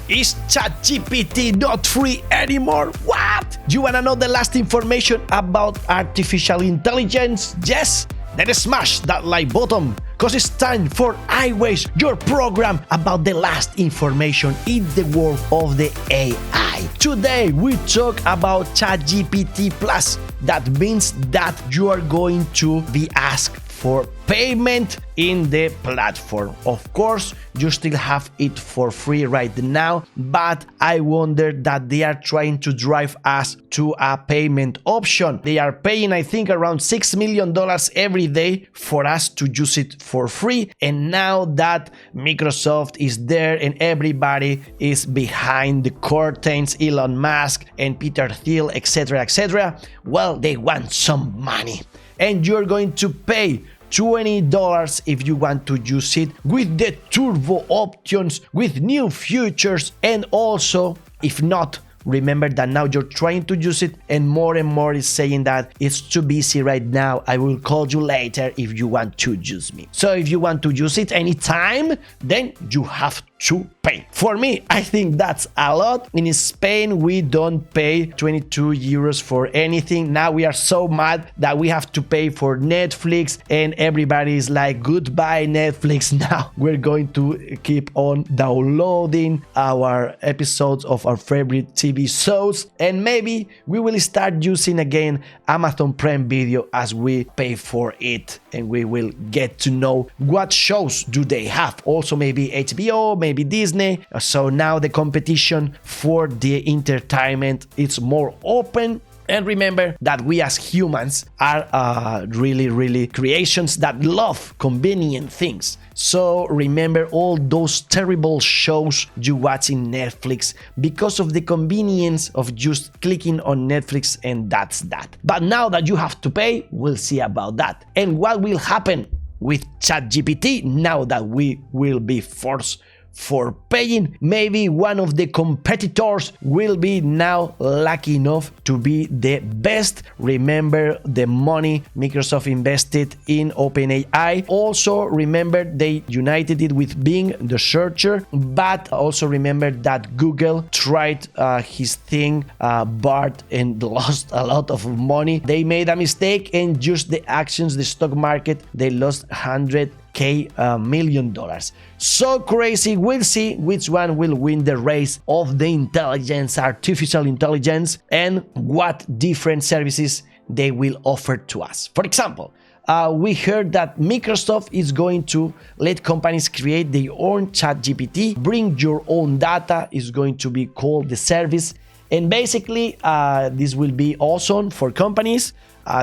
Is Chatgpt not free anymore? What? You wanna know the last information about artificial intelligence? Yes? Then smash that like button, cause it's time for iWays, your program about the last information in the world of the AI. Today we talk about ChatGPT Plus. That means that you are going to be asked for payment in the platform. Of course, you still have it for free right now, but I wonder that they are trying to drive us to a payment option. They are paying, I think, around $6 million every day for us to use it for free. And now that Microsoft is there and everybody is behind the curtains, Elon Musk and Peter Thiel, etc., well, they want some money. And you're going to pay $20 if you want to use it with the turbo options, with new features, and also, if not, remember that now you're trying to use it and more is saying that it's too busy right now. I will call you later if you want to use me. So if you want to use it anytime, then you have to pay. For me, I think that's a lot. In Spain, we don't pay 22 euros for anything. Now we are so mad that we have to pay for Netflix and everybody is like, goodbye Netflix. Now we're going to keep on downloading our episodes of our favorite TV shows, and maybe we will start using again Amazon Prime Video as we pay for it, and we will get to know what shows do they have. Also maybe HBO, maybe Disney. So now the competition for the entertainment is more open. And remember that we as humans are really creations that love convenient things. So remember all those terrible shows you watch in Netflix because of the convenience of just clicking on Netflix and that's that. But now that you have to pay, we'll see about that. And what will happen with ChatGPT now that we will be forced for paying? Maybe one of the competitors will be now lucky enough to be the best. Remember the money Microsoft invested in OpenAI. Also remember they united it with Bing, the searcher, but also remember that Google tried his thing, Bard, and lost a lot of money. They made a mistake and just the actions, the stock market, they lost $100 million. So crazy. We'll see which one will win the race of the intelligence, artificial intelligence, and what different services they will offer to us. For example, we heard that Microsoft is going to let companies create their own ChatGPT. Bring your own data is going to be called the service. And basically, this will be awesome for companies.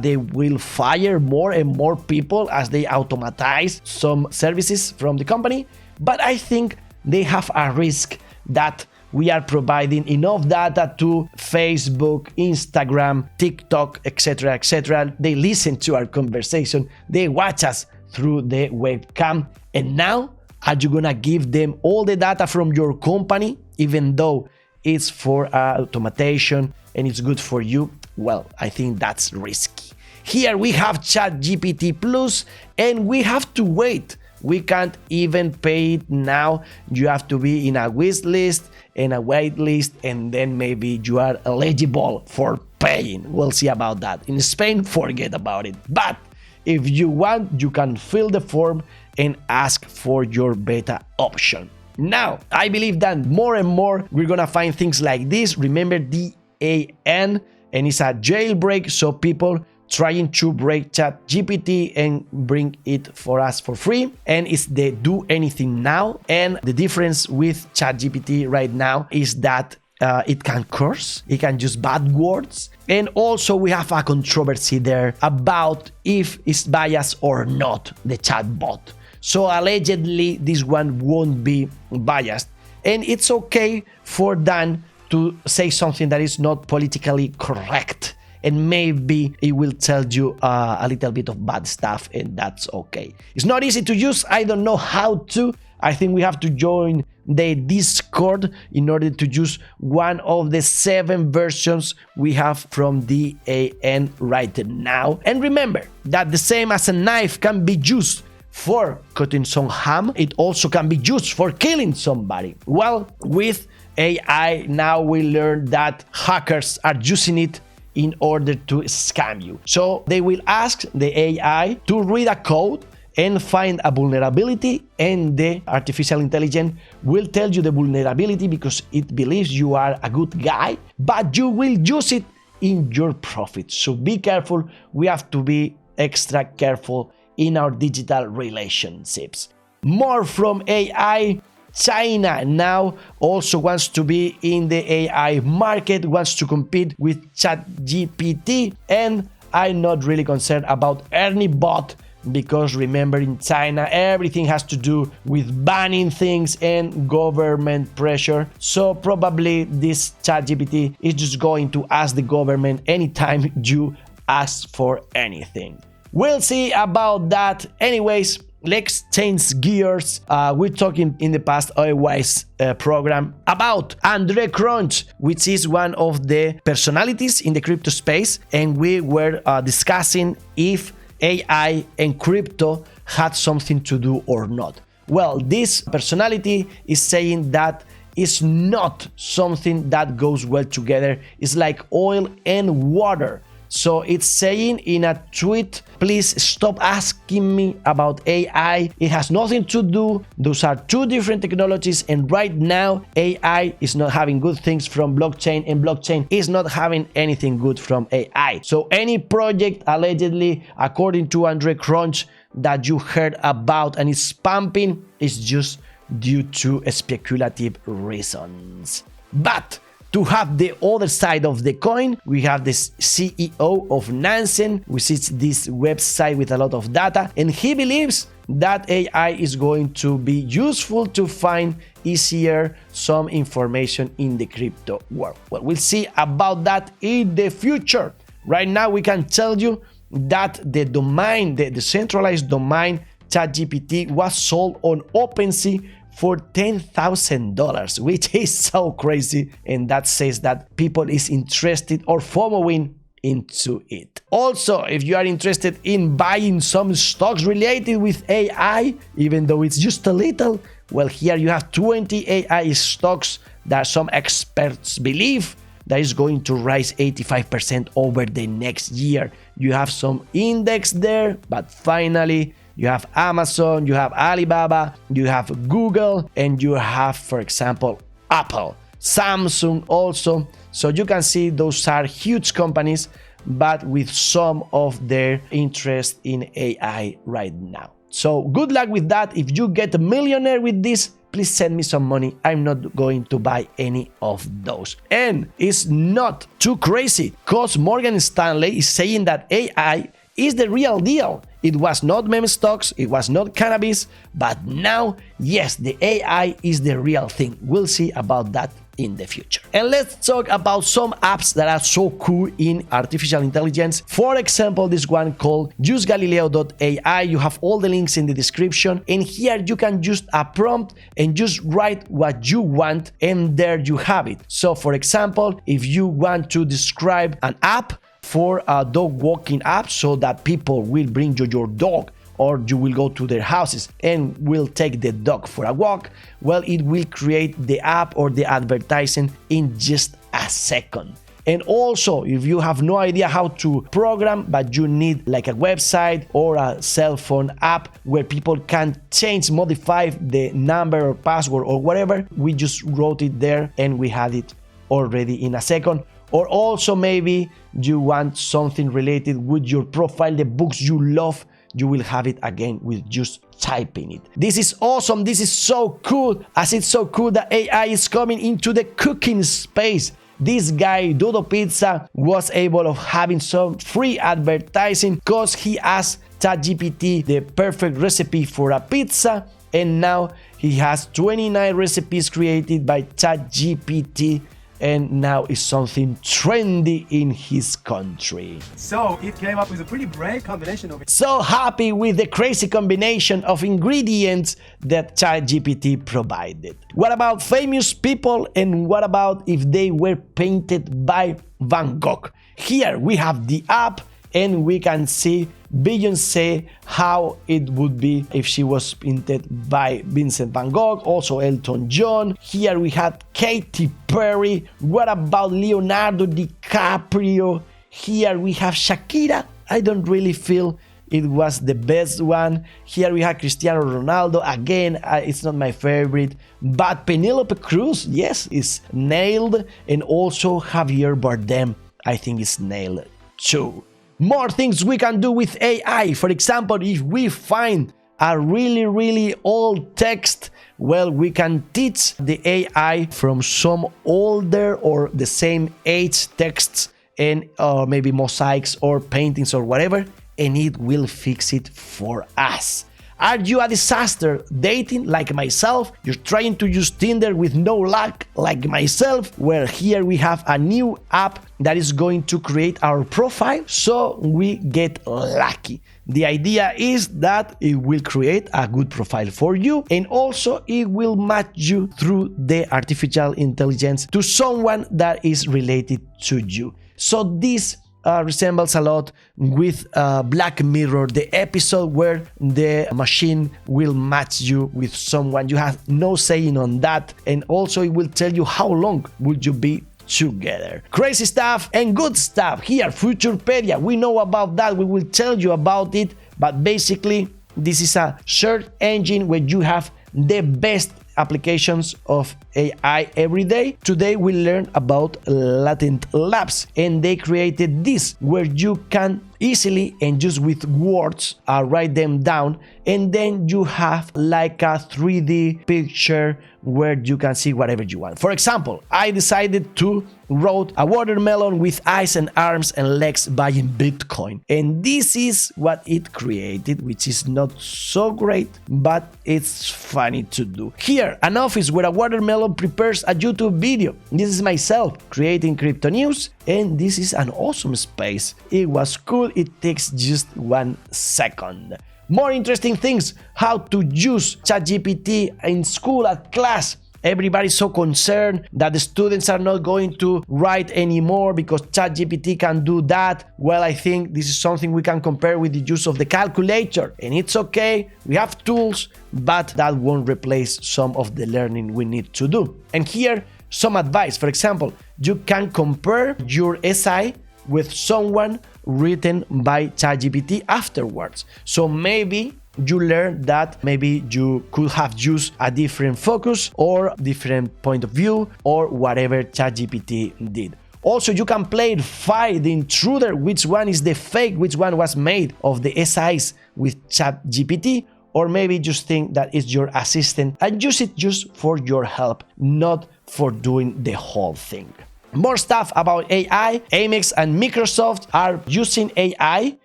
They will fire more and more people as they automatize some services from the company. But I think they have a risk that we are providing enough data to Facebook, Instagram, TikTok, etc. They listen to our conversation. They watch us through the webcam. And now, are you gonna give them all the data from your company, even though it's for automation and it's good for you? Well, I think that's risky. Here we have ChatGPT Plus and we have to wait. We can't even pay it now. You have to be in a wish list and a wait list, and then maybe you are eligible for paying. We'll see about that. In Spain, forget about it. But if you want, you can fill the form and ask for your beta option. Now, I believe that more and more we're gonna find things like this. Remember DAN, and it's a jailbreak, so people trying to break ChatGPT and bring it for us for free. And it's the do anything now. And the difference with ChatGPT right now is that it can curse, it can use bad words. And also we have a controversy there about if it's biased or not, the chatbot. So allegedly this one won't be biased. And it's okay for Dan to say something that is not politically correct. And maybe it will tell you a little bit of bad stuff, and that's okay. It's not easy to use. I don't know how to. I think we have to join the Discord in order to use one of the 7 versions we have from DAN right now. And remember that the same as a knife can be used for cutting some ham, it also can be used for killing somebody. Well, with AI now we learn that hackers are using it in order to scam you. So they will ask the AI to read a code and find a vulnerability, and the artificial intelligence will tell you the vulnerability because it believes you are a good guy, but you will use it in your profit. So be careful. We have to be extra careful in our digital relationships. More from AI. China now also wants to be in the AI market, wants to compete with Chatgpt, and I'm not really concerned about any bot, because remember, in China everything has to do with banning things and government pressure. So probably this ChatGPT is just going to ask the government anytime you ask for anything. We'll see about that. Anyways, let's change gears. We're talking in the past always program about Andre Crunch, which is one of the personalities in the crypto space, and we were discussing if AI and crypto had something to do or not. Well, this personality is saying that it's not something that goes well together. It's like oil and water. So it's saying in a tweet, please stop asking me about AI. It has nothing to do. Those are two different technologies. And right now, AI is not having good things from blockchain, and blockchain is not having anything good from AI. So any project allegedly, according to Andre Crunch, that you heard about and is pumping is just due to speculative reasons. But to have the other side of the coin, we have the CEO of Nansen, which is this website with a lot of data, and he believes that AI is going to be useful to find easier some information in the crypto world. Well, we'll see about that in the future. Right now, we can tell you that the domain, the decentralized domain ChatGPT was sold on OpenSea for $10,000, which is so crazy, and that says that people is interested or FOMOing into it. Also, if you are interested in buying some stocks related with AI, even though it's just a little, well, here you have 20 AI stocks that some experts believe that is going to rise 85% over the next year. You have some index there, but finally, you have Amazon, you have Alibaba, you have Google, and you have, for example, Apple, Samsung also. So you can see those are huge companies, but with some of their interest in AI right now. So good luck with that. If you get a millionaire with this, please send me some money. I'm not going to buy any of those. And it's not too crazy, because Morgan Stanley is saying that AI is the real deal. It was not meme stocks, it was not cannabis, but now, yes, the AI is the real thing. We'll see about that in the future. And let's talk about some apps that are so cool in artificial intelligence. For example, this one called usegalileo.ai. You have all the links in the description, and here you can use a prompt and just write what you want, and there you have it. So for example, if you want to describe an app for a dog walking app, so that people will bring you your dog, or you will go to their houses and will take the dog for a walk, well, it will create the app or the advertising in just a second. And also, if you have no idea how to program, but you need like a website or a cell phone app where people can change, modify the number or password or whatever, we just wrote it there and we had it already in a second. Or also maybe you want something related with your profile, the books you love, you will have it again with just typing it. This is awesome. This is so cool, as it's so cool that AI is coming into the cooking space. This guy, Dodo Pizza, was able of having some free advertising because he asked ChatGPT the perfect recipe for a pizza, and now he has 29 recipes created by ChatGPT, and now it's something trendy in his country. So it came up with a pretty brave combination of it. So happy with the crazy combination of ingredients that ChatGPT provided. What about famous people, and what about if they were painted by Van Gogh? Here we have the app and we can see Beyoncé, how it would be if she was painted by Vincent van Gogh, also Elton John. Here we had Katy Perry. What about Leonardo DiCaprio? Here we have Shakira. I don't really feel it was the best one. Here we have Cristiano Ronaldo. Again, it's not my favorite. But Penelope Cruz, yes, is nailed. And also Javier Bardem, I think is nailed too. More things we can do with AI. For example, if we find a really old text, well, we can teach the AI from some older or the same age texts and maybe mosaics or paintings or whatever, and it will fix it for us. Are you a disaster dating like myself? You're trying to use Tinder with no luck like myself? Well, here we have a new app that is going to create our profile so we get lucky. The idea is that it will create a good profile for you, and also it will match you through the artificial intelligence to someone that is related to you. So this resembles a lot with Black Mirror, the episode where the machine will match you with someone. You have no saying on that, and also it will tell you how long would you be together. Crazy stuff and good stuff. Here, Futurepedia, we know about that, we will tell you about it, but basically this is a search engine where you have the best applications of AI every day. Today we learned about Latent Labs, and they created this where you can easily and just with words write them down, and then you have like a 3D picture where you can see whatever you want. For example, I decided to wrote a watermelon with eyes and arms and legs buying Bitcoin, and this is what it created, which is not so great, but it's funny to do. Here, an office where a watermelon prepares a YouTube video. This is myself creating crypto news, and this is an awesome space. It was cool. It takes just 1 second. More interesting things, how to use Chatgpt in school, at class. Everybody's so concerned that the students are not going to write anymore because Chatgpt can do that. Well, I think this is something we can compare with the use of the calculator. And it's okay, we have tools, but that won't replace some of the learning we need to do. And here, some advice. For example, you can compare your essay with someone written by Chatgpt afterwards. So maybe you learn that maybe you could have used a different focus or different point of view or whatever Chatgpt did. Also, you can play Find the Intruder, which one is the fake, which one was made of the SIs with Chatgpt, or maybe just think that it's your assistant and use it just for your help, not for doing the whole thing. More stuff about AI. Amex and Microsoft are using AI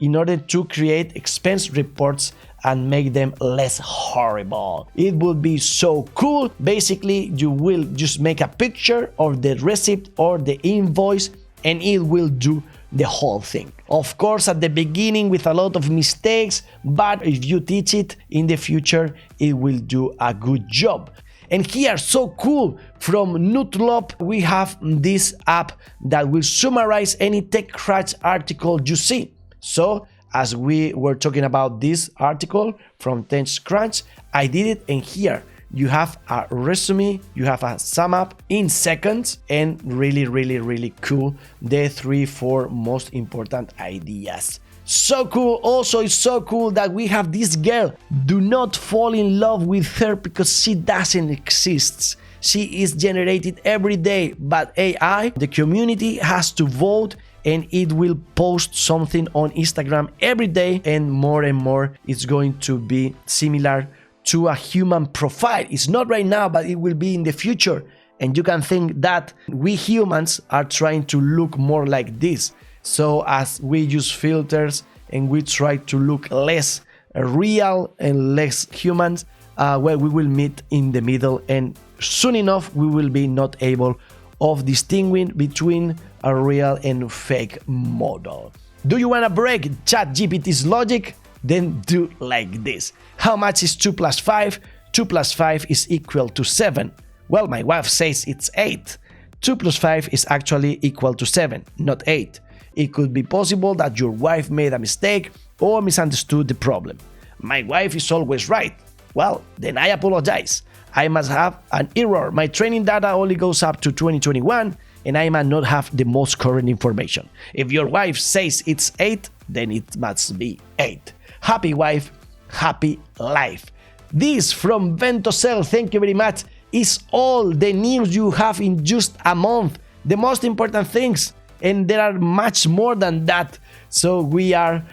in order to create expense reports and make them less horrible. It would be so cool. Basically, you will just make a picture of the receipt or the invoice and it will do the whole thing. Of course, at the beginning with a lot of mistakes, but if you teach it in the future, it will do a good job. And here, so cool, from Nutlop, we have this app that will summarize any TechCrunch article you see. So, as we were talking about this article from TechCrunch, I did it, and here you have a resume, you have a sum up in seconds, and really cool, the 3-4 most important ideas. So cool. Also, it's so cool that we have this girl. Do not fall in love with her because she doesn't exist. She is generated every day, but AI, the community has to vote, and it will post something on Instagram every day, and more it's going to be similar to a human profile. It's not right now, but it will be in the future. And you can think that we humans are trying to look more like this. So as we use filters and we try to look less real and less humans, well, we will meet in the middle, and soon enough we will be not able of distinguishing between a real and fake model. Do you want to break ChatGPT's logic? Then do like this. How much is 2 plus 5? 2 plus 5 is equal to 7. Well, my wife says it's 8. 2 plus 5 is actually equal to 7, not 8. It could be possible that your wife made a mistake, or misunderstood the problem. My wife is always right. Well, then I apologize. I must have an error. My training data only goes up to 2021 and I might not have the most current information. If your wife says it's 8, then it must be 8. Happy wife, happy life. This from Ventocel, thank you very much, is all the news you have in just a month. The most important things, and there are much more than that. So we are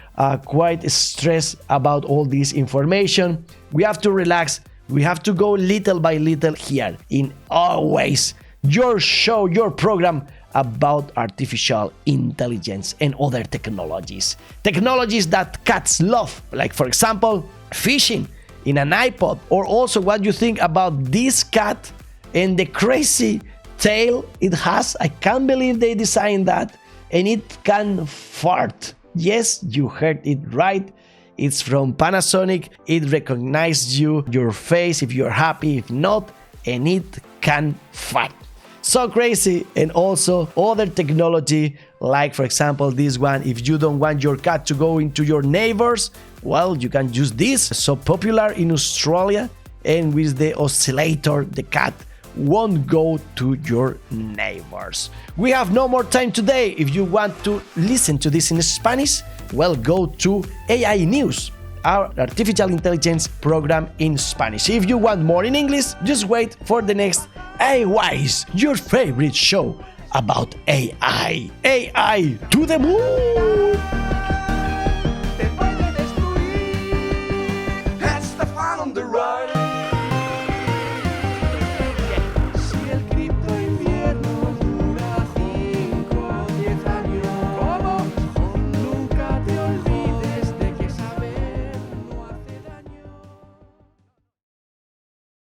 quite stressed about all this information. We have to relax. We have to go little by little here in Always, your show, your program about artificial intelligence and other technologies. Technologies that cats love, like for example, fishing in an iPod, or also what you think about this cat and the crazy tail it has. I can't believe they designed that, and it can fart. Yes, you heard it right. It's from Panasonic. It recognizes your face if you're happy, if not, and it can fart. So crazy. And also other technology, like for example this one. If you don't want your cat to go into your neighbors, well, you can use this. So popular in Australia, and with the oscillator the cat won't go to your neighbors. We have no more time today. If you want to listen to this in Spanish, well, go to AI News, our artificial intelligence program in Spanish. If you want more in English, just wait for the next AI, your favorite show about AI. AI to the moon!